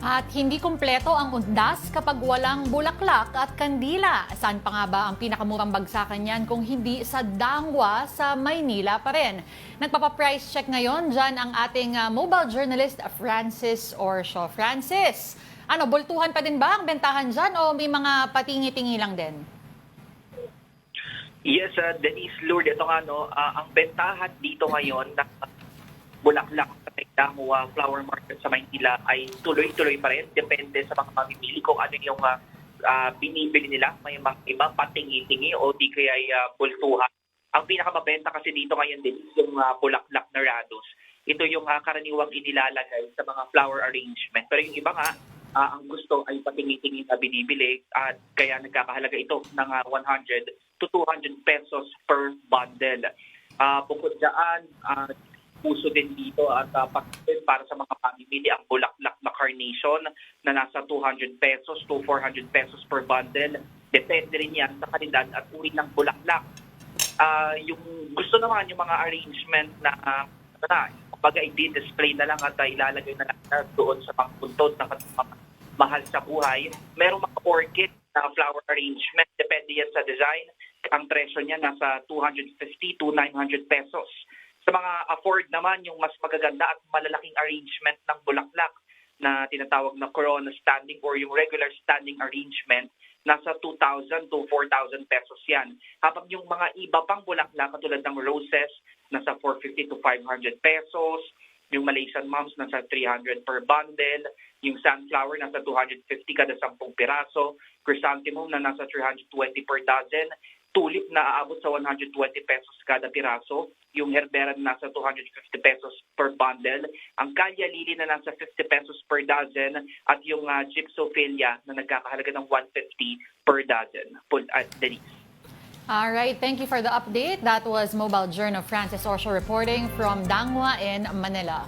At hindi kumpleto ang undas kapag walang bulaklak at kandila. Saan pa nga ba ang pinakamurang bagsakan niyan kung hindi sa Dangwa sa Maynila pa rin? Nagpapaprice check ngayon dyan ang ating mobile journalist Francis Orsio. Francis, bultuhan pa din ba ang bentahan dyan o may mga patingi-tingi lang din? Yes, Denise, Lourdes, ito nga, ang bentahan dito ngayon na bulaklak sa Dangwa Flower Market sa Maynila ay tuloy-tuloy pa rin. Depende sa mga mamimili kung ano yung binibili nila. May mga iba patingi-tingi o di kaya ay bultuhan. Ang pinakamabenta kasi dito ngayon din yung bulaklak na rados. Ito yung karaniwang inilalagay sa mga flower arrangement. Pero yung iba nga, ang gusto ay patingi-tingi na binibili at kaya nagkakahalaga ito ng 100 to 200 pesos per bundle. Bukod dyan, puso din dito at para sa mga pamimili ang bulaklak na carnation na nasa 200 pesos to 400 pesos per bundle. Depende rin yan sa kalidad at uri ng bulaklak. Yung gusto naman yung mga arrangement na kumbaga i-display na lang at ilalagay na lang doon sa mga puntod na mahal sa buhay. Merong mga orchid na flower arrangement. Depende yan sa design. Ang presyo niya nasa 250 to 900 pesos. Sa mga afford naman, yung mas magaganda at malalaking arrangement ng bulaklak na tinatawag na corona standing or yung regular standing arrangement, nasa 2,000 to 4,000 pesos yan. Habang yung mga iba pang bulaklak katulad ng roses, nasa 450 to 500 pesos. Yung Malaysian mums, nasa 300 per bundle. Yung sunflower, nasa 250 kada 10 piraso. Chrysanthemum na nasa 320 per dozen. Tulip na aabot sa 120 pesos kada piraso. Yung herbera na nasa 250 pesos per bundle. Ang Calya Lily na nasa 50 pesos per dozen. At yung Gypsophilia na nagkakahalaga ng 150 per dozen. Denise. All right, thank you for the update. That was Mobile Journal Francis Orsio reporting from Dangwa in Manila.